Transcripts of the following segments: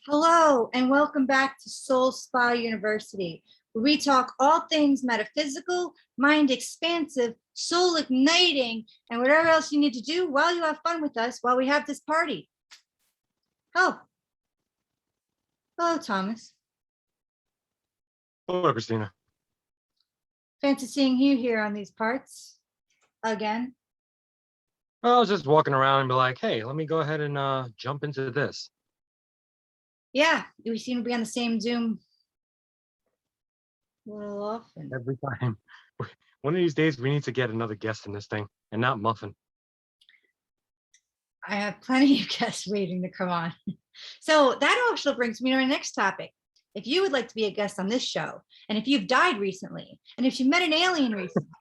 Hello, and welcome back to Soul Spa University, where we talk all things metaphysical, mind expansive, soul igniting, and whatever else you need to do while you have fun with us while we have this party. Oh, hello, Thomas. Hello, Christina. Fancy seeing you here on these parts again. I was just walking around and be like, hey, let me go ahead and jump into this. Yeah, we seem to be on the same Zoom a little often. Every time. One of these days, we need to get another guest in this thing and not Muffin. I have plenty of guests waiting to come on. So that also brings me to our next topic. If you would like to be a guest on this show, and if you've died recently, and if you've met an alien recently,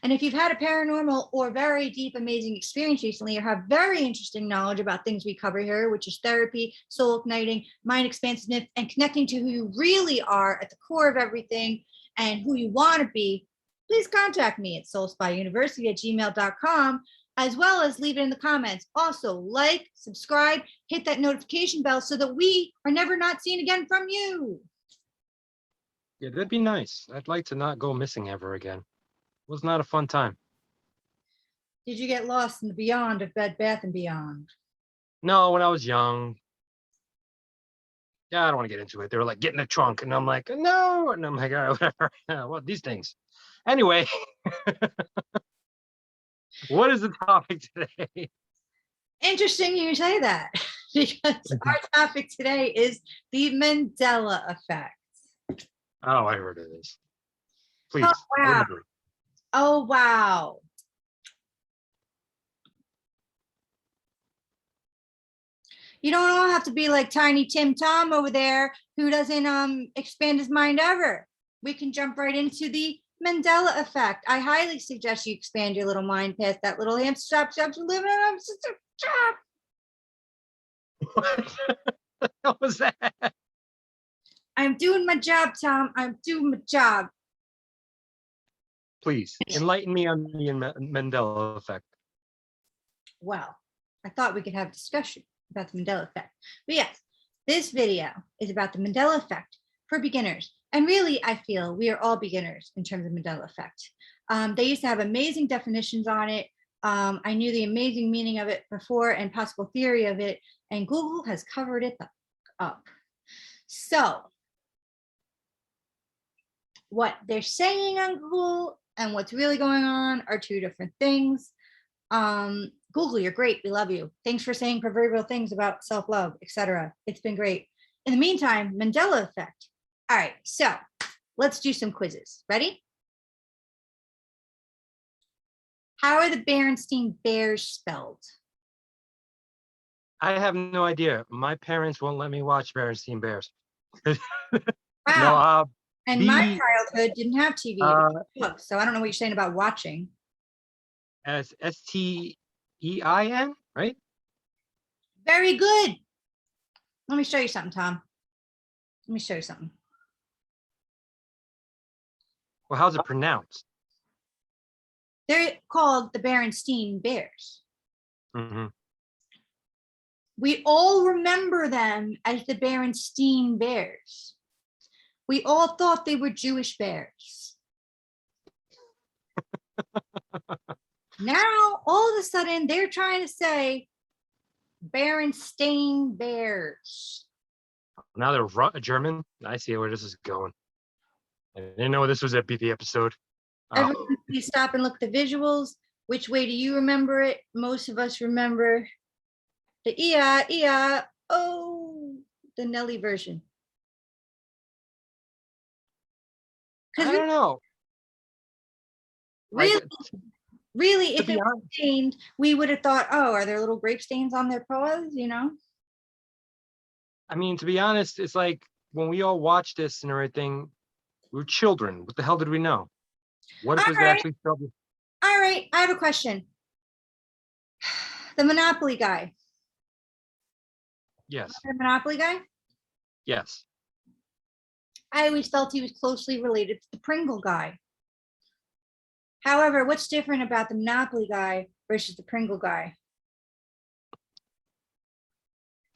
and if you've had a paranormal or very deep, amazing experience recently, or have very interesting knowledge about things we cover here, which is therapy, soul igniting, mind expansiveness, and connecting to who you really are at the core of everything and who you want to be, please contact me at soulspauniversity@gmail.com, as well as leave it in the comments. Also, like, subscribe, hit that notification bell so that we are never not seen again from you. Yeah, that'd be nice. I'd like to not go missing ever again. It was not a fun time. Did you get lost in the beyond of Bed Bath & Beyond? No, when I was young. Yeah, I don't want to get into it. They were like, get in the trunk. And I'm like, no. And I'm like, all right, whatever. Well, these things. Anyway, what is the topic today? Interesting you say that, because our topic today is the Mandela Effect. Oh, I heard of this. Please. Oh, wow. Elaborate. Oh, wow. You don't all have to be like Tiny Tim Tom over there who doesn't expand his mind ever. We can jump right into the Mandela Effect. I highly suggest you expand your little mind past that little hamster shop you're living in. What the hell was that? I'm doing my job, Tom. I'm doing my job. Please enlighten me on the Mandela effect. Well, I thought we could have a discussion about the Mandela Effect. But yes, this video is about the Mandela Effect for beginners. And really, I feel we are all beginners in terms of Mandela Effect. They used to have amazing definitions on it. I knew the amazing meaning of it before and possible theory of it, and Google has covered it up. So what they're saying on Google and what's really going on are two different things. Google, you're great. We love you. Thanks for saying proverbial things about self-love, etc. It's been great. In the meantime, Mandela Effect. All right, so let's do some quizzes. Ready? How are the Berenstain Bears spelled? I have no idea. My parents won't let me watch Berenstain Bears. Wow. No, and my childhood didn't have TV, so I don't know what you're saying about watching. as Stein, right? Very good. Let me show you something, Tom. Let me show you something. Well, how's it pronounced? They're called the Berenstain Bears. Mm-hmm. We all remember them as the Berenstain Bears. We all thought they were Jewish bears. Now, all of a sudden, they're trying to say Berenstain Bears. Now they're German. I see where this is going. I didn't know this was a BB episode. Everyone, please stop and look at the visuals. Which way do you remember it? Most of us remember the oh, the Nelly version. I don't know. Really, if it was stained, we would have thought, oh, are there little grape stains on their paws, you know? I mean, to be honest, it's like when we all watched this and everything, we were children. What the hell did we know? What if it was actually trouble? All right, I have a question. The Monopoly guy. Yes. The Monopoly guy? Yes. I always felt he was closely related to the Pringle guy. However, what's different about the Monopoly guy versus the Pringle guy?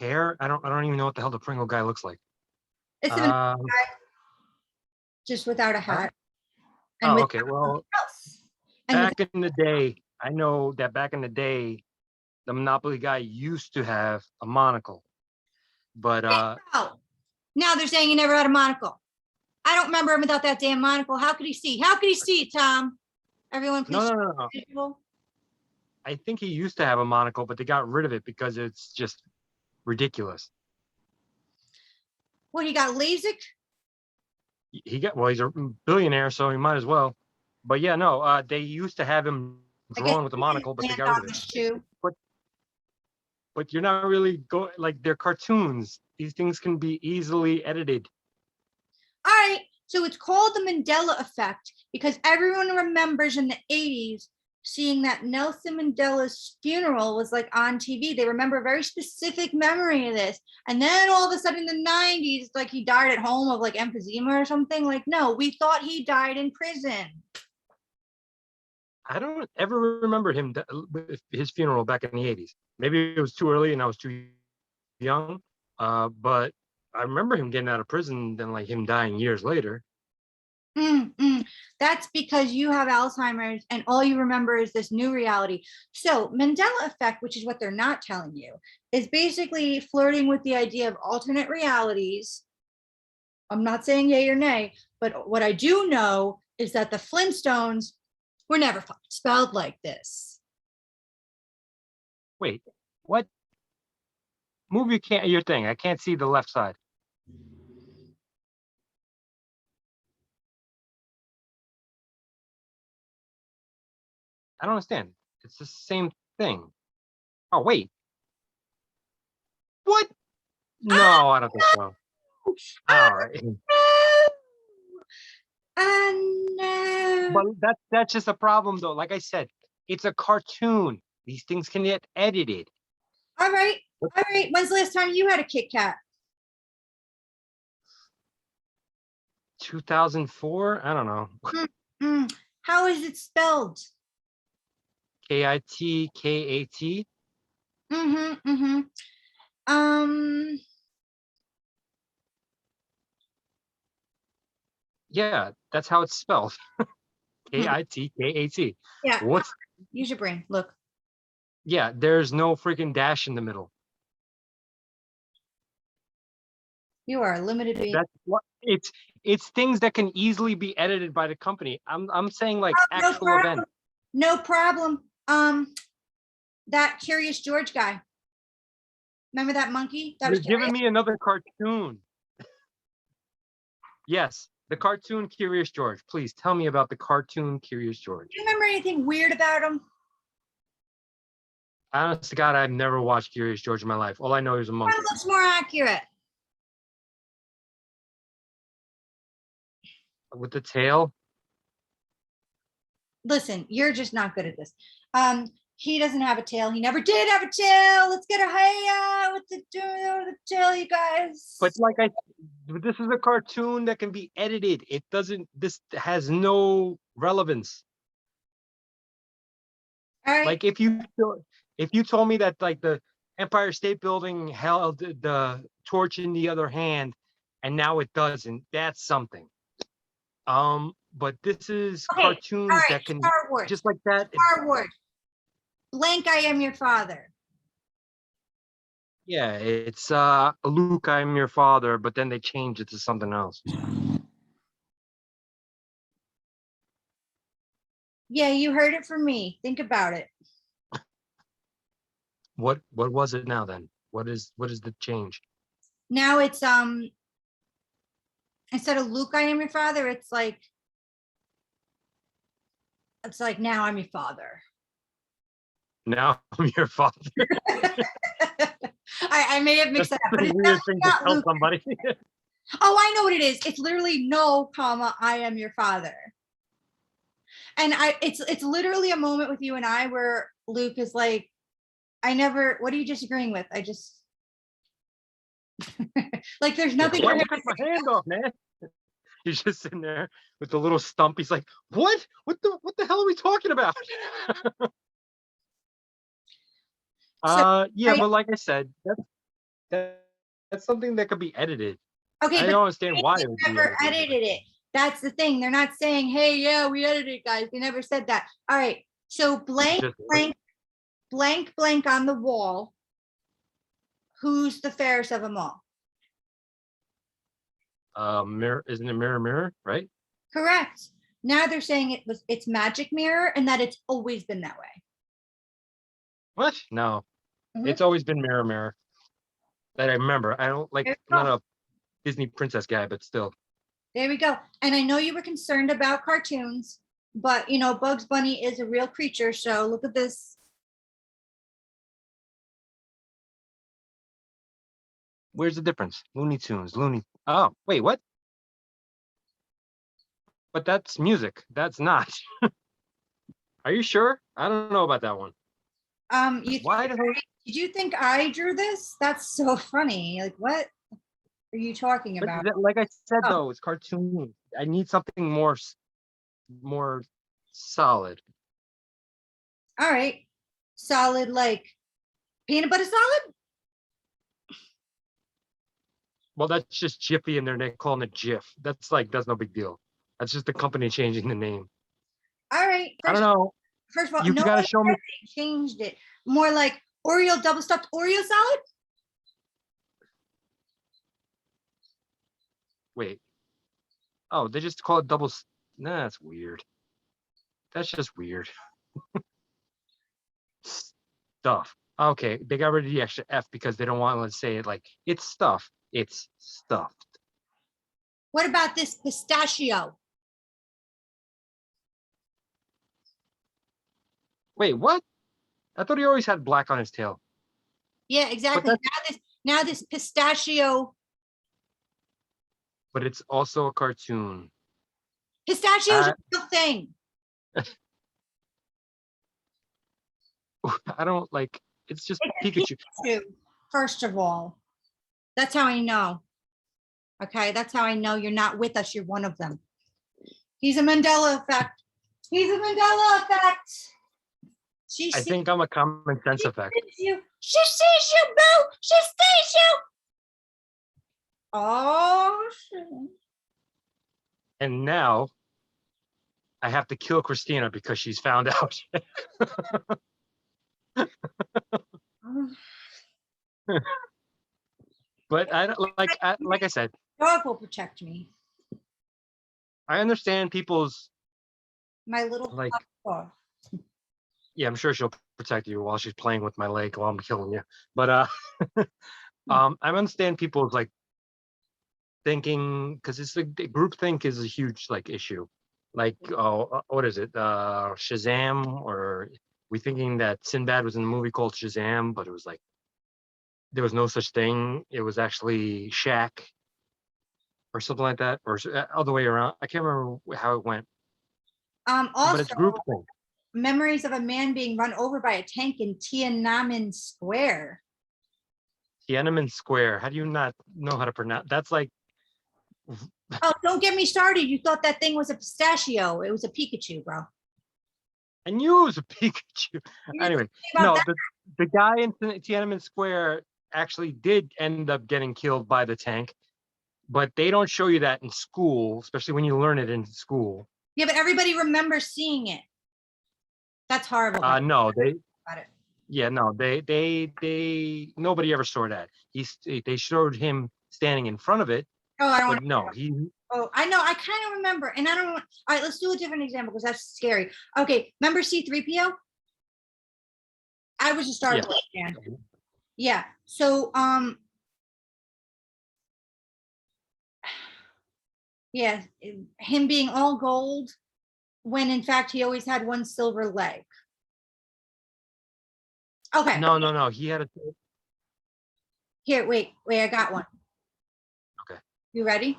hair. I don't even know what the hell the Pringle guy looks like. It's the guy Um, just without a huh? hat and Oh, with okay. Well, else. And with back in the day, I know that back in the day, the Monopoly guy used to have a monocle, but oh, now they're saying he never had a monocle. I don't remember him without that damn monocle. How could he see? How could he see, Tom? Everyone, no, please. no, no, no. Visual. I think he used to have a monocle, but they got rid of it because it's just ridiculous. What, he got LASIK? He got well, he's a billionaire, so he might as well. But yeah, no, they used to have him I guess drawn with a monocle, but they land got rid on of the it. shoe. But you're not really going like they're cartoons. These things can be easily edited. All right. So it's called the Mandela Effect because everyone remembers in the 80s seeing that Nelson Mandela's funeral was like on TV. They remember a very specific memory of this. And then all of a sudden in the 90s, like he died at home of like emphysema or something. Like, no, we thought he died in prison. I don't ever remember him with his funeral back in the 80s. Maybe it was too early and I was too young. But I remember him getting out of prison, then like him dying years later. That's because you have Alzheimer's and all you remember is this new reality. So, Mandela Effect, which is what they're not telling you, is basically flirting with the idea of alternate realities. I'm not saying yay or nay, but what I do know is that the Flintstones were never spelled like this. Wait, what? Move your thing. I can't see the left side. I don't understand. It's the same thing. Oh wait. What? No, I don't think so. All right. No. But that's just a problem though. Like I said, it's a cartoon. These things can get edited. All right. All right. When's the last time you had a Kit Kat? 2004? I don't know. How is it spelled? KITKAT. Mm-hmm. Mm-hmm. Um, Yeah, that's how it's spelled. KITKAT. yeah. What's Use your brain. Look. yeah, there's no freaking dash in the middle. You are a limited being. That's what it's things that can easily be edited by the company. I'm saying like No actual problem. events. No problem. That Curious George guy. Remember that monkey? That was You're curious. giving me another cartoon. Yes, the cartoon Curious George. Please tell me about the cartoon Curious George. Do you remember anything weird about him? Honest to God, I've never watched Curious George in my life. All I know is a monkey. One looks more accurate. With the tail. Listen, you're just not good at this. He doesn't have a tail. He never did have a tail. Let's get a hey with the tail, you guys. But this is a cartoon that can be edited. It doesn't. This has no relevance. All right. Like if you told me that like the Empire State Building held the torch in the other hand, and now it doesn't, that's something. But this is cartoons all right. that can Star Wars. just like that. Star Wars. Blank, I am your father. Yeah, it's Luke, I'm your father, but then they change it to something else. Yeah, you heard it from me. Think about it. What was it now then? What is the change? Now it's instead of Luke, I am your father, it's like now I'm your father. Now I'm your father. I may have mixed that up, but it's weird thing to tell Luke. somebody. Oh, I know what it is. It's literally no, comma, I am your father. And it's literally a moment with you and I where Luke is like, what are you disagreeing with? I just like there's nothing. Why you cut my hand off, man? He's just sitting there with the little stump. He's like, what? What the hell are we talking about? Yeah, but like I said, that's something that could be edited. Okay, I but don't understand why they it would be never edited. edited it. That's the thing. They're not saying, hey, yeah, we edited it, guys. They never said that. All right. So It's blank, just blank, blank, blank on the wall. Who's the fairest of them all? mirror, isn't it mirror, right? Correct. Now they're saying it's magic mirror and that it's always been that way. What? No, Mhm. it's always been mirror. That I remember. I don't like. There I'm we not go. a Disney princess guy, but still. There we go. And I know you were concerned about cartoons, but you know, Bugs Bunny is a real creature. So look at this. Where's the difference? Looney Tunes, Oh, wait, what? But that's music. That's not. Are you sure? I don't know about that one. You Why the hell? did you think I drew this? That's so funny. Like, what are you talking But about? like I said, Oh, though, it's cartoon. I need something more solid. all right. Solid, like peanut butter solid? Well, that's just Jiffy, and they're calling it Jif. That's no big deal. That's just the company changing the name. All right. I don't know. First of all, You no gotta one show me. changed it. More like Oreo double stuffed Oreo salad. Wait. Oh, they just call it double. Nah, that's weird. That's just weird. Stuff. Okay, they got rid of the extra F because they don't want to say it like it's stuff. It's stuffed. What about this pistachio? Wait, what? I thought he always had black on his tail. Yeah, exactly. Now this pistachio. But it's also a cartoon. Pistachio is a real thing. I don't like. It's just It's Pikachu. Pikachu, first of all. That's how I know. Okay, that's how I know you're not with us. You're one of them. He's a Mandela effect. He's a Mandela effect. She I sees think I'm a common sense effect. you. She sees you, boo. She sees you. Oh, shit. And now I have to kill Christina because she's found out. But I don't like I said, Dog will protect me. I understand people's My little like. dog. Yeah, I'm sure she'll protect you while she's playing with my leg while I'm killing you. But I understand people's like thinking because it's like group think is a huge like issue. Like, what is it? Shazam, or we thinking that Sinbad was in a movie called Shazam, but it was like there was no such thing. It was actually Shaq or something like that, or other way around. I can't remember how it went. But it's Also, group think. memories of a man being run over by a tank in Tiananmen Square. Tiananmen Square. How do you not know how to pronounce? That's like. Oh, don't get me started. You thought that thing was a pistachio. It was a Pikachu, bro. I knew it was a Pikachu. Anyway, no, that. the guy in Tiananmen Square actually did end up getting killed by the tank, but they don't show you that in school, especially when you learn it in school. Yeah, but everybody remembers seeing it. That's horrible. No, they. About it. Yeah, no, nobody ever saw that. They showed him standing in front of it, Oh, I don't but no, he. Oh, I know. I kind of remember, and I don't. All right, let's do a different example because that's scary. Okay, remember C-3PO? I was a Star Wars fan. Yeah. So, yeah, him being all gold when in fact he always had one silver leg. Okay. No. He had a. Here, wait. I got one. Okay. You ready?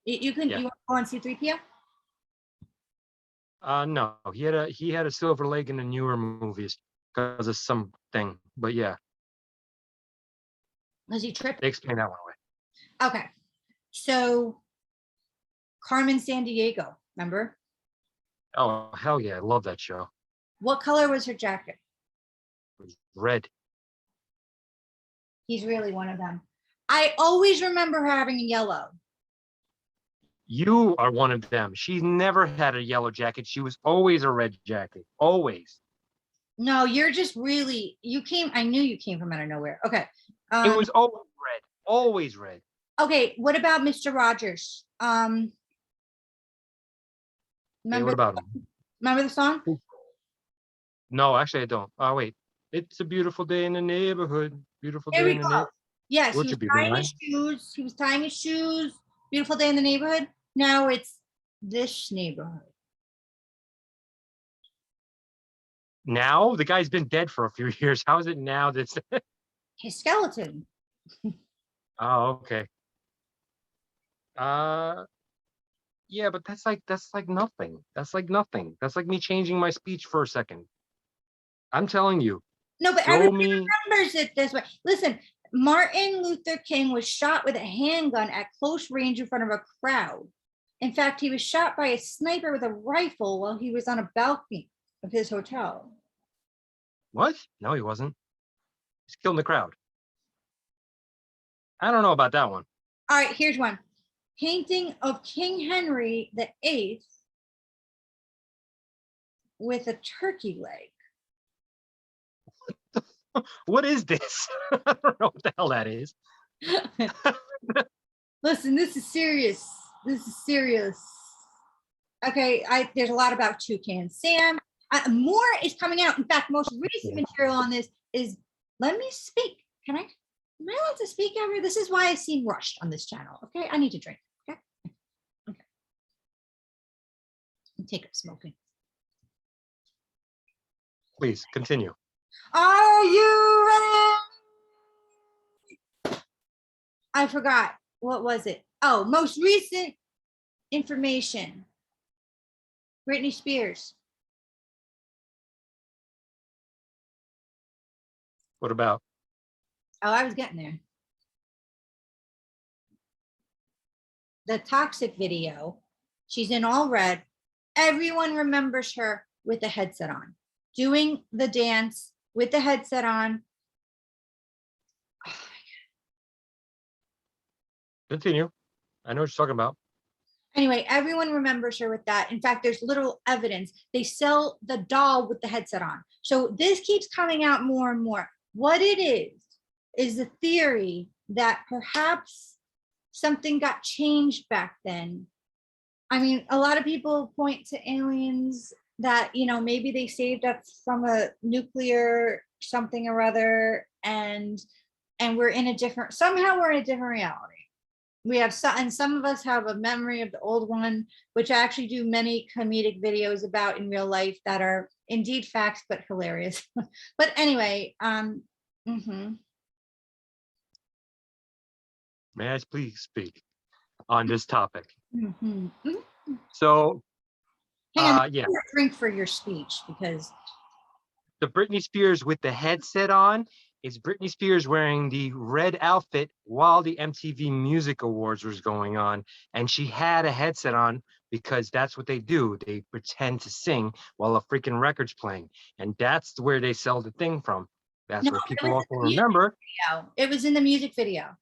You can. Yeah. You want to go on C-3PO? No, he had a silver leg in the newer movies because of something, but yeah. Was he tripping? They explain that one away. Okay. So, Carmen Sandiego, remember? Oh, hell yeah. I love that show. What color was her jacket? It was red. He's really one of them. I always remember her having a yellow. You are one of them. She never had a yellow jacket. She was always a red jacket. Always. No, you're just really, I knew you came from out of nowhere. Okay. It was always red. Always red. Okay, what about Mr. Rogers? Hey, Remember, what about him? remember the song? No, actually, I don't. Oh, wait. It's a beautiful day in the neighborhood. Beautiful Here day we in the go. neighborhood. Yes, Would he you was be tying mine? his shoes. He was tying his shoes. Beautiful day in the neighborhood. Now it's this neighborhood. Now the guy's been dead for a few years. How is it now? That's His skeleton. oh, okay. Uh, yeah, but that's like nothing. That's like nothing. That's like me changing my speech for a second. I'm telling you, No, but show everybody me. remembers it this way. Listen, Martin Luther King was shot with a handgun at close range in front of a crowd. In fact, he was shot by a sniper with a rifle while he was on a balcony of his hotel. What? No, he wasn't. He's killing the crowd. I don't know about that one. All right, here's one. Painting of King Henry VIII with a turkey leg. What is this? I don't know what the hell that is. Listen, this is serious. This is serious. Okay, there's a lot about Toucan Sam. More is coming out. In fact, most recent material on this is, let me speak. Am I allowed to speak ever? This is why I seem rushed on this channel. Okay, I need to drink. Okay, okay. And take up smoking. Please continue. Are you ready? I forgot. What was it? Oh, most recent information. Britney Spears. What about? Oh, I was getting there. The Toxic video. She's in all red. Everyone remembers her with the headset on, doing the dance with the headset on. Oh, Continue. I know what you're talking about. anyway, everyone remembers her with that. In fact, there's literal evidence. They sell the doll with the headset on. So this keeps coming out more and more. What it is the theory that perhaps something got changed back then. I mean, a lot of people point to aliens that, maybe they saved us from a nuclear something or other, and we're in a different, somehow we're in a different reality. We have some, and some of us have a memory of the old one, which I actually do many comedic videos about in real life that are indeed facts, but hilarious. But anyway, May I please speak on this topic? Mhm. So, Hang on, yeah, drink for your speech because the Britney Spears with the headset on is Britney Spears wearing the red outfit while the MTV Music Awards was going on, and she had a headset on because that's what they do. They pretend to sing while a freaking record's playing, and that's where they sell the thing from. That's no, where it people was also in the music remember. video. It was in the music video.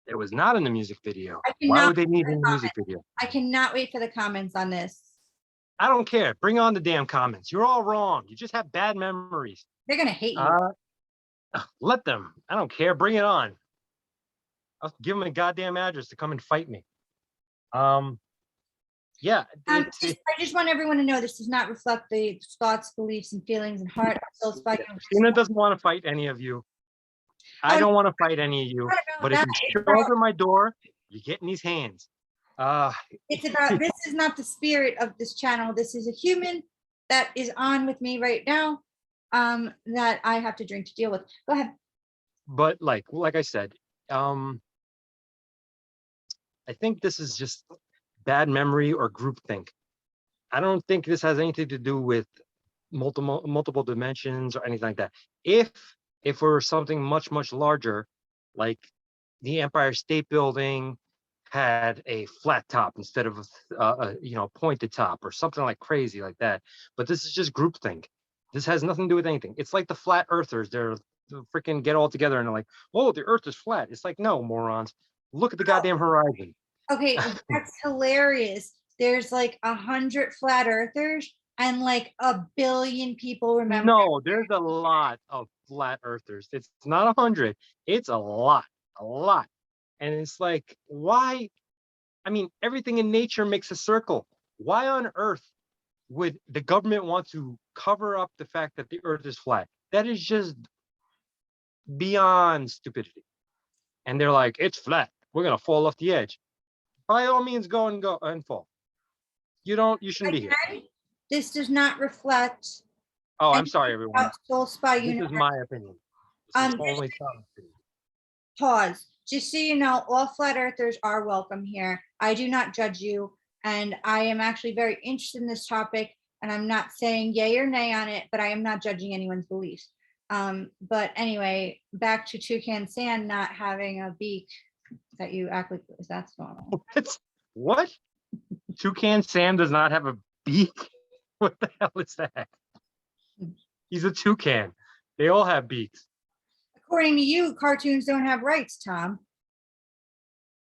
It was not in the music video. I Why cannot would they need it in the music comment. video? I cannot wait for the comments on this. I don't care. Bring on the damn comments. You're all wrong. You just have bad memories. They're gonna hate you. Let them. I don't care. Bring it on. I'll give them a goddamn address to come and fight me. Yeah. I just want everyone to know this does not reflect the thoughts, beliefs, and feelings and heart. Christina doesn't want to fight any of you. I don't want to fight any of you. But if you show over my door, you get in these hands. It's about, this is not the spirit of this channel. This is a human that is on with me right now, that I have to drink to deal with. Go ahead. But like I said, I think this is just bad memory or groupthink. I don't think this has anything to do with multiple dimensions or anything like that. If it were something much larger, like the Empire State Building had a flat top instead of a pointed top or something like crazy like that. But this is just groupthink. This has nothing to do with anything. It's like the flat earthers. They're to freaking get all together and they're like, oh, the earth is flat. It's like, no, morons. Look at the Oh, goddamn horizon. okay, that's hilarious. There's like 100 flat earthers and like 1 billion people remember. No, there's a lot of flat earthers. It's not 100. It's a lot, a lot. And it's like, why? I mean, everything in nature makes a circle. Why on earth would the government want to cover up the fact that the earth is flat? That is just beyond stupidity. And they're like, it's flat. We're gonna fall off the edge. By all means, go and fall. You shouldn't be here. Again, this does not reflect Oh, I'm any sorry, everyone. Soul Spy This Universe. is my opinion. This is Just only Tom's opinion. pause. Just so you know, all flat earthers are welcome here. I do not judge you, and I am actually very interested in this topic, and I'm not saying yay or nay on it, but I am not judging anyone's beliefs. But anyway, back to Toucan Sand not having a beak that you act like that's normal. What? Toucan Sam does not have a beak? What the hell is that? He's a toucan. They all have beaks. According to you, cartoons don't have rights, Tom.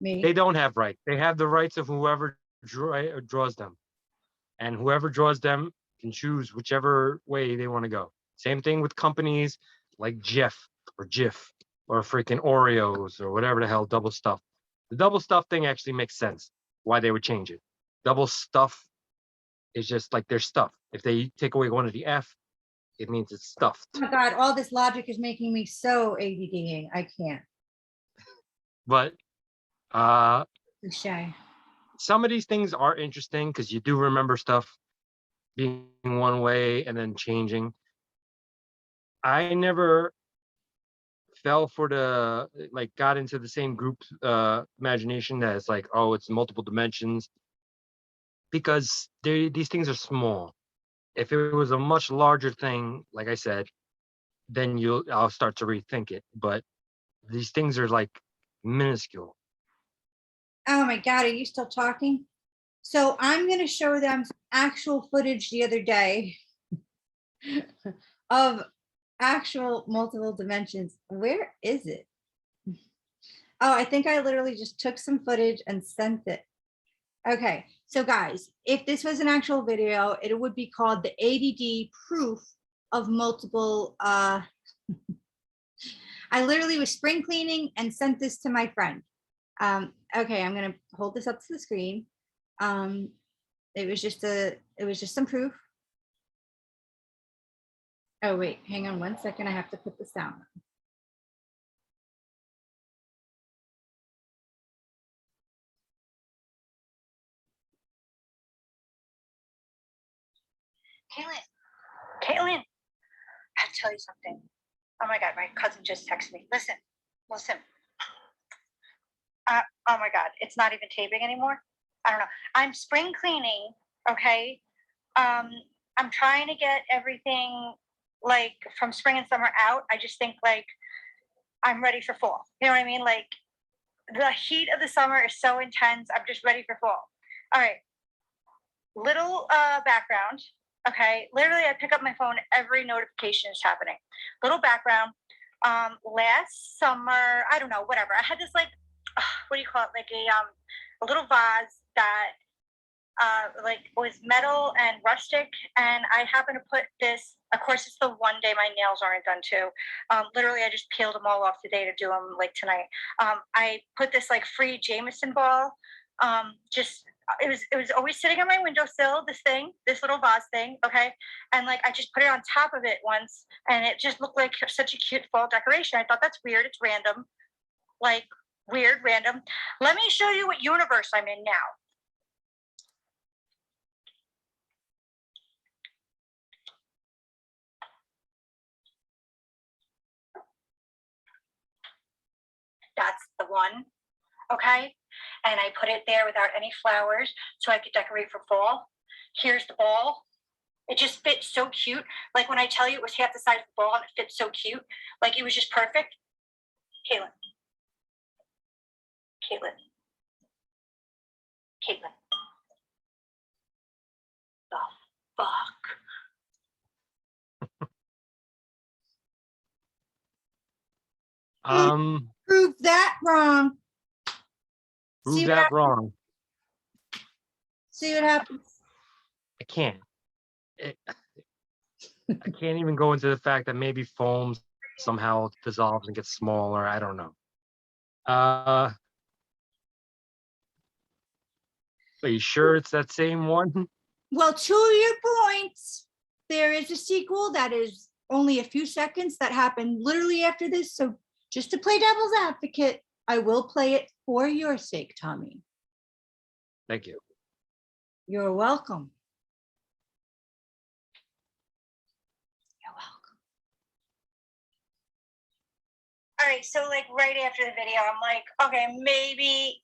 Me. They don't have rights. They have the rights of whoever draws them. And whoever draws them can choose whichever way they want to go. Same thing with companies like Jif or freaking Oreos or whatever the hell, double stuff. The double stuff thing actually makes sense why they would change it. Double stuff is just like their stuff. If they take away one of the F, it means it's stuffed. Oh my God, all this logic is making me so ADDing. I can't. But Touché. some of these things are interesting because you do remember stuff being one way and then changing. I never fell for got into the same group imagination that it's like, oh, it's multiple dimensions, because these things are small. If it was a much larger thing, like I said, then I'll start to rethink it. But these things are like minuscule. Oh my God, are you still talking? So I'm going to show them some actual footage the other day of actual multiple dimensions. Where is it? Oh, I think I literally just took some footage and sent it. Okay, so guys, if this was an actual video, it would be called the ADD proof of multiple. I literally was spring cleaning and sent this to my friend. Okay, I'm gonna hold this up to the screen. It was just some proof. Oh wait, hang on 1 second. I have to put this down. Caitlin, I have to tell you something. Oh my God, my cousin just texted me. Listen. Oh my God, it's not even taping anymore. I don't know. I'm spring cleaning, okay? I'm trying to get everything like from spring and summer out. I just think like I'm ready for fall. You know what I mean? Like the heat of the summer is so intense. I'm just ready for fall. All right. Little background. Okay. Literally, I pick up my phone, every notification is happening. Little background. Last summer, I don't know, whatever. I had this like, what do you call it? Like a little vase that like was metal and rustic, and I happened to put this. Of course, it's the one day my nails aren't done too. Literally, I just peeled them all off today to do them like tonight. I put this like free Jameson ball. Just it was always sitting on my windowsill. This little vase thing, okay. And like I just put it on top of it once, and it just looked like such a cute fall decoration. I thought that's weird. It's random, like weird, random. Let me show you what universe I'm in now. That's the one, okay? And I put it there without any flowers so I could decorate for fall. Here's the ball. It just fits so cute. Like when I tell you it was half the size of the ball and it fits so cute, like it was just perfect. Caitlin. The fuck? Prove that wrong. Prove that wrong. See what happens. I can't. I can't even go into the fact that maybe foam somehow dissolves and gets smaller. I don't know. Are you sure it's that same one? Well, to your points, there is a sequel that is only a few seconds that happened literally after this. So just to play devil's advocate, I will play it for your sake, Tommy. Thank you. You're welcome. You're welcome. All right, so like right after the video, I'm like, okay, maybe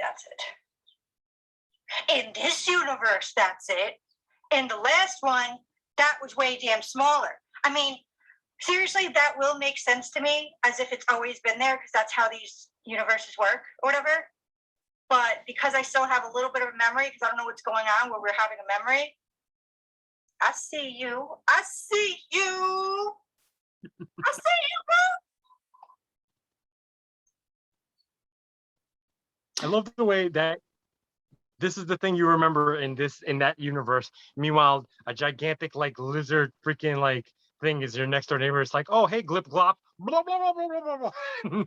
that's it. In this universe, that's it. In the last one, that was way damn smaller. I mean, seriously, that will make sense to me as if it's always been there because that's how these universes work or whatever. But because I still have a little bit of a memory, because I don't know what's going on where we're having a memory, I see you. I see you. I see you, bro. I love the way that this is the thing you remember in that universe. Meanwhile, a gigantic like lizard freaking like thing is your next door neighbor. It's like, oh hey, glip glop, blah blah blah blah blah blah.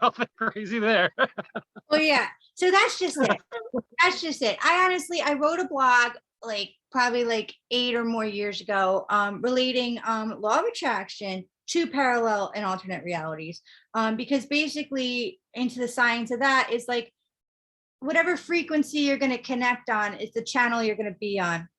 Nothing crazy there. Well, yeah. So that's just it. That's just it. I wrote a blog like probably like 8 or more years ago, relating law of attraction to parallel and alternate realities, because basically into the science of that is like whatever frequency you're going to connect on is the channel you're going to be on.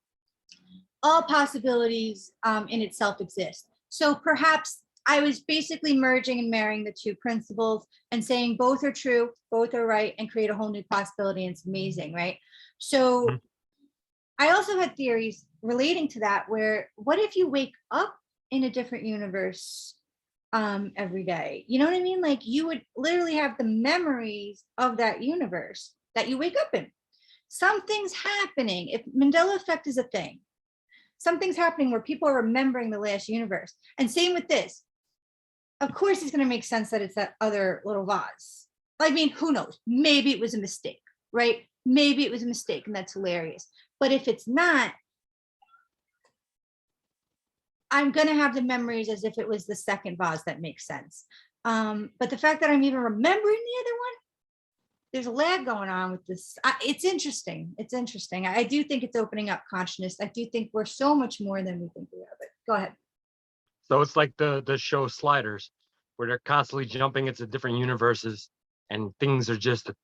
All possibilities in itself exist. So perhaps I was basically merging and marrying the two principles and saying both are true, both are right, and create a whole new possibility. And it's amazing, right? So I also had theories relating to that, where what if you wake up in a different universe every day? You know what I mean? Like you would literally have the memories of that universe that you wake up in. Something's happening. If Mandela Effect is a thing, something's happening where people are remembering the last universe. And same with this. Of course, it's going to make sense that it's that other little vase. I mean, who knows? Maybe it was a mistake, right? Maybe it was a mistake, and that's hilarious. But if it's not, I'm going to have the memories as if it was the second vase that makes sense. But the fact that I'm even remembering the other one, there's a lag going on with this. It's interesting. It's interesting. I do think it's opening up consciousness. I do think we're so much more than we think we are. But go ahead. So it's like the show Sliders, where they're constantly jumping into different universes and things are just a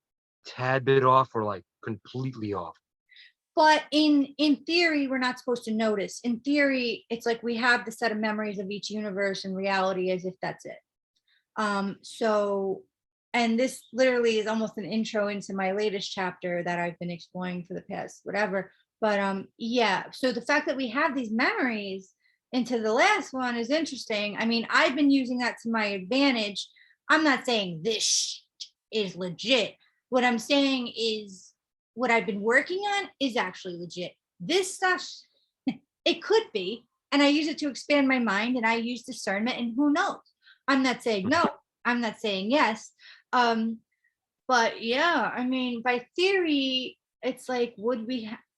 tad bit off or like completely off. But in theory, we're not supposed to notice. In theory, it's like we have the set of memories of each universe and reality as if that's it. And this literally is almost an intro into my latest chapter that I've been exploring for the past whatever. But yeah, so the fact that we have these memories into the last one is interesting. I mean, I've been using that to my advantage. I'm not saying this is legit. What I'm saying is what I've been working on is actually legit. This stuff, it could be, and I use it to expand my mind, and I use discernment, and who knows? I'm not saying no, I'm not saying yes. But yeah, I mean, by theory, it's like, would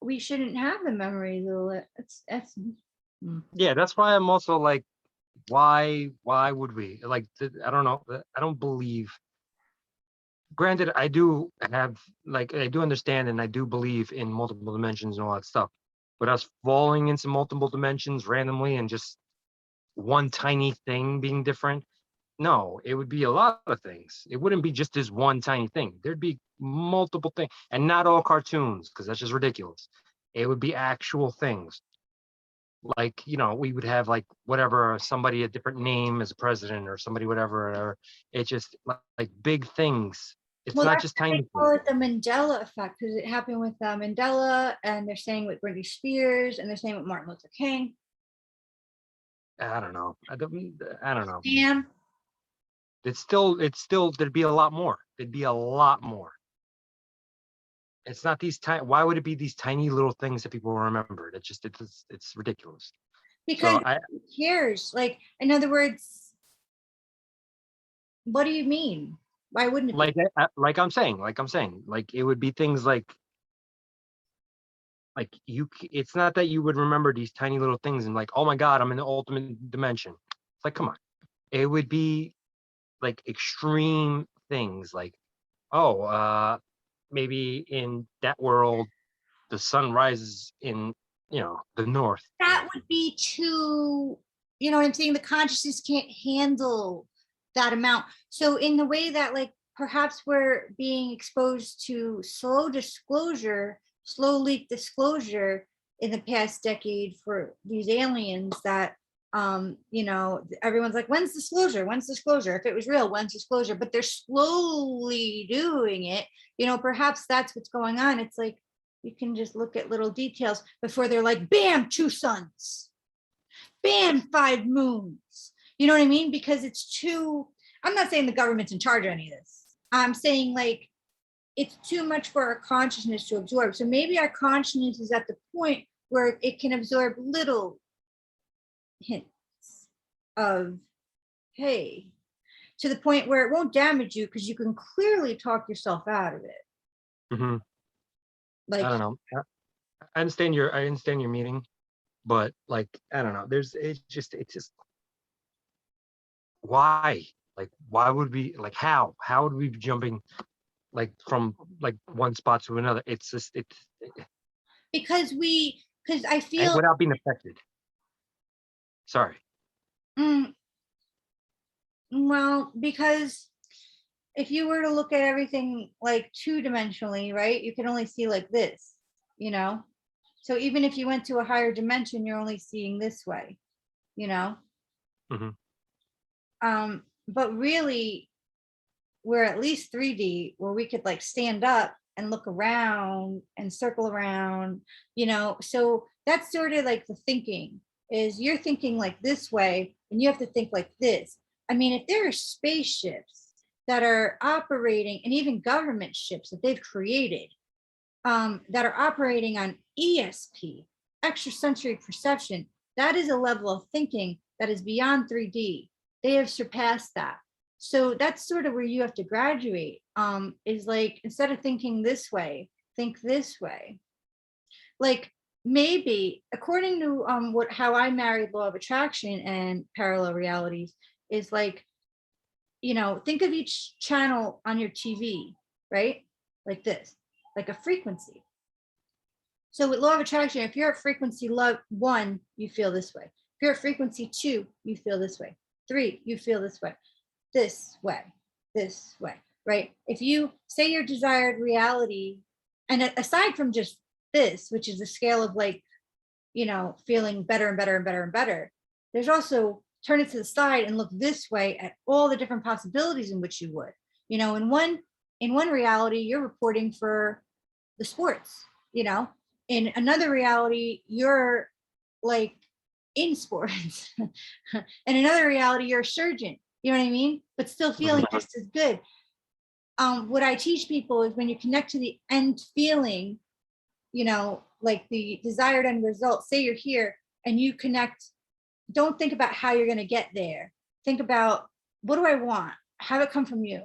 we shouldn't have the memories. That's Yeah, that's why I'm also like, why would we? Like, I don't know. I don't believe. Granted, I do understand and I do believe in multiple dimensions and all that stuff. But us falling into multiple dimensions randomly and just one tiny thing being different, no, it would be a lot of things. It wouldn't be just this one tiny thing. There'd be multiple things, and not all cartoons, because that's just ridiculous. It would be actual things. Like, we would have like whatever, somebody a different name as a president or somebody whatever, or it's just like big things. It's well, not that's just why tiny they call things. it the Mandela effect, because it happened with Mandela, and they're saying with Britney Spears, and they're saying with Martin Luther King. I don't know. I don't know. And It's still there'd be a lot more. There'd be a lot more. It's not these tiny. Why would it be these tiny little things that people remember? It's ridiculous. Because So I who cares? Like, in other words, what do you mean? Why wouldn't it be? like I'm saying, like it would be things like it's not that you would remember these tiny little things and like, oh my God, I'm in the ultimate dimension. It's like, come on. It would be like extreme things like, oh, maybe in that world, the sun rises in, the north. That would be too, you know what I'm saying? The consciousness can't handle that amount. So in the way that like perhaps we're being exposed to slow leak disclosure in the past decade for these aliens that everyone's like, when's disclosure? When's disclosure? If it was real, when's disclosure? But they're slowly doing it. Perhaps that's what's going on. It's like you can just look at little details before they're like, bam, 2 suns, bam, 5 moons. You know what I mean? Because it's too, I'm not saying the government's in charge of any of this. I'm saying like, it's too much for our consciousness to absorb. So maybe our consciousness is at the point where it can absorb little hints of, hey, to the point where it won't damage you because you can clearly talk yourself out of it. Mm-hmm. Like, I don't know. I understand your meaning, but like, I don't know. It's just why? Like, why would we, like, how would we be jumping like from like one spot to another? It's just, because I and feel, without being affected. Sorry. well, because if you were to look at everything like 2-dimensionally, right, you can only see like this, so even if you went to a higher dimension, you're only seeing this way, Mm-hmm. But really we're at least 3D where we could like stand up and look around and circle around, so that's sort of like the thinking is you're thinking like this way and you have to think like this. I mean, if there are spaceships that are operating and even government ships that they've created that are operating on ESP, extrasensory perception, that is a level of thinking that is beyond 3D. They have surpassed that. So that's sort of where you have to graduate, is like, instead of thinking this way, think this way. Like maybe according to how I married law of attraction and parallel realities is like, think of each channel on your TV, right? Like this, like a frequency. So with law of attraction, if you're at frequency 1, you feel this way. If you're at frequency 2, you feel this way. 3, you feel this way, this way, right? If you say your desired reality, and aside from just this, which is the scale of like, feeling better and better and better and better, there's also turn it to the side and look this way at all the different possibilities in which you would, in one reality, you're reporting for the sports, in another reality, you're like in sports. In another reality, you're a surgeon, you know what I mean? But still feeling just as good. What I teach people is when you connect to the end feeling, like the desired end result, say you're here and you connect, don't think about how you're going to get there. Think about, what do I want? Have it come from you.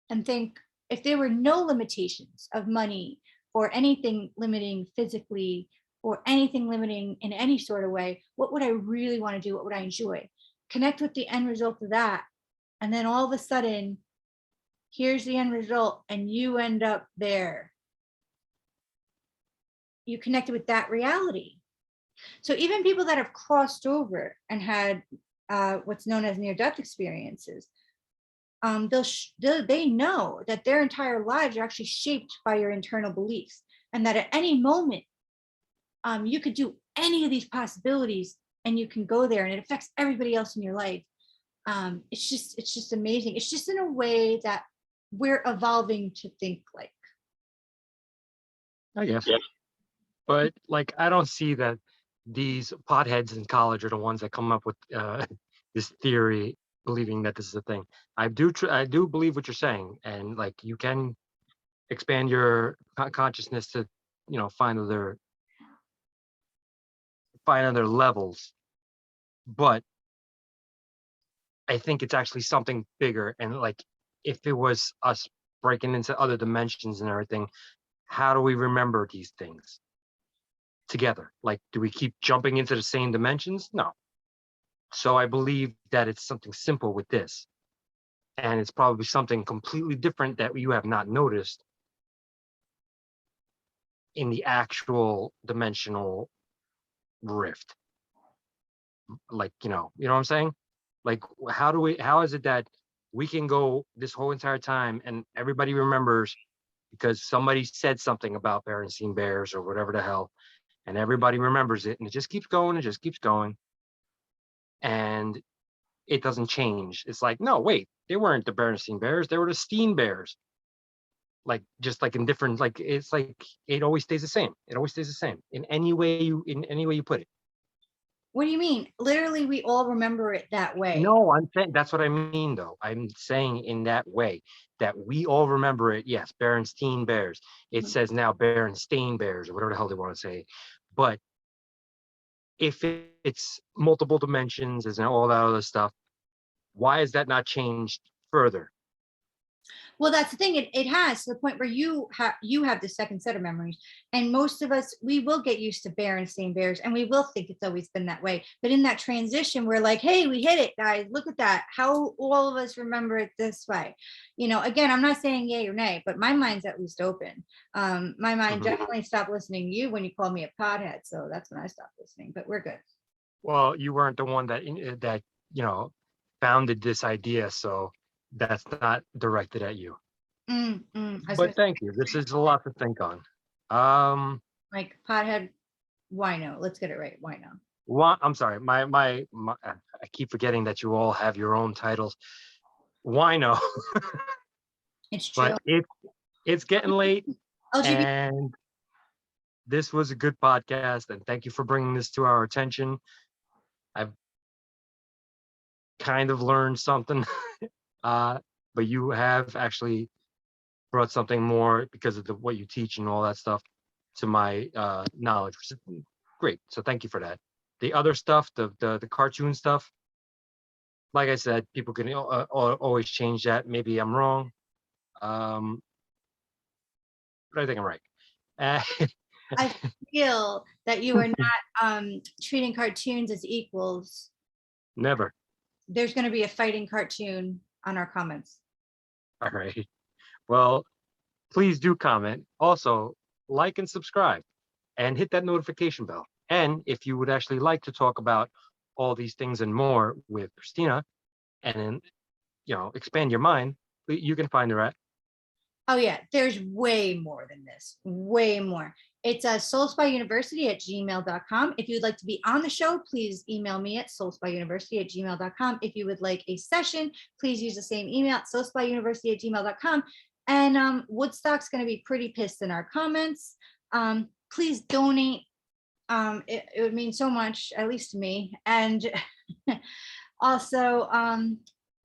And think, if there were no limitations of money or anything limiting physically or anything limiting in any sort of way, what would I really want to do? What would I enjoy? Connect with the end result of that. And then all of a sudden, here's the end result and you end up there. You connected with that reality. So even people that have crossed over and had what's known as near-death experiences, they know that their entire lives are actually shaped by your internal beliefs, and that at any moment, you could do any of these possibilities and you can go there and it affects everybody else in your life. It's just amazing. It's just in a way that we're evolving to think like. I guess. Yeah. But like, I don't see that these potheads in college are the ones that come up with this theory, believing that this is a thing. I do believe what you're saying, and like, you can expand your consciousness to, find other levels. But I think it's actually something bigger. And like, if it was us breaking into other dimensions and everything, how do we remember these things together? Like, do we keep jumping into the same dimensions? No. So I believe that it's something simple with this. And it's probably something completely different that you have not noticed in the actual dimensional rift. Like, you know what I'm saying? Like, how is it that we can go this whole entire time and everybody remembers because somebody said something about Berenstain Bears or whatever the hell, and everybody remembers it, and it just keeps going, it just keeps going, and it doesn't change. It's like, no, wait, they weren't the Berenstain Bears, they were the Steen Bears. Like, just like in different, like, it's like it always stays the same. It always stays the same in any way you put it. What do you mean? Literally, we all remember it that way. No, I'm saying that's what I mean, though. I'm saying in that way that we all remember it. Yes, Berenstain Bears. It Mhm. says now Berenstain Bears or whatever the hell they want to say. But if it's multiple dimensions and all that other stuff, why is that not changed further? Well, that's the thing. It has to the point where you have the second set of memories, and most of us, we will get used to Berenstain Bears, and we will think it's always been that way. But in that transition, we're like, "Hey, we hit it, guys! Look at that! How all of us remember it this way." Again, I'm not saying yay or nay, but my mind's at least open. My mind definitely stopped listening to you when you called me a pothead, so that's when I stopped listening. But we're good. Well, you weren't the one that founded this idea, so that's not directed at you. I was But gonna thank you. This is a lot to think on. like pothead wino. Let's get it right. Wino. I'm sorry. My I keep forgetting that you all have your own titles. Wino, It's true. but it's getting late, LGBT. and this was a good podcast. And thank you for bringing this to our attention. I've kind of learned something, but you have actually brought something more because of what you teach and all that stuff to my knowledge, which is great. So thank you for that. The other stuff, the cartoon stuff, like I said, people can always change that. Maybe I'm wrong, but I think I'm right. I feel that you are not treating cartoons as equals. Never. There's going to be a fighting cartoon on our comments. All right. Well, please do comment. Also, like and subscribe and hit that notification bell. And if you would actually like to talk about all these things and more with Christina and, expand your mind, you can find her at. Oh yeah, there's way more than this, way more. It's soulspyuniversity@gmail.com. If you'd like to be on the show, please email me at soulspyuniversity@gmail.com. If you would like a session, please use the same email at soulspyuniversity@gmail.com. And Woodstock's going to be pretty pissed in our comments. Please donate. It would mean so much, at least to me. And also,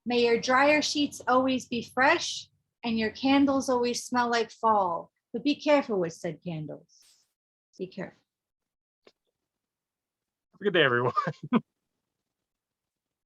may your dryer sheets always be fresh and your candles always smell like fall. But be careful with said candles. Be careful. Have a good day, everyone.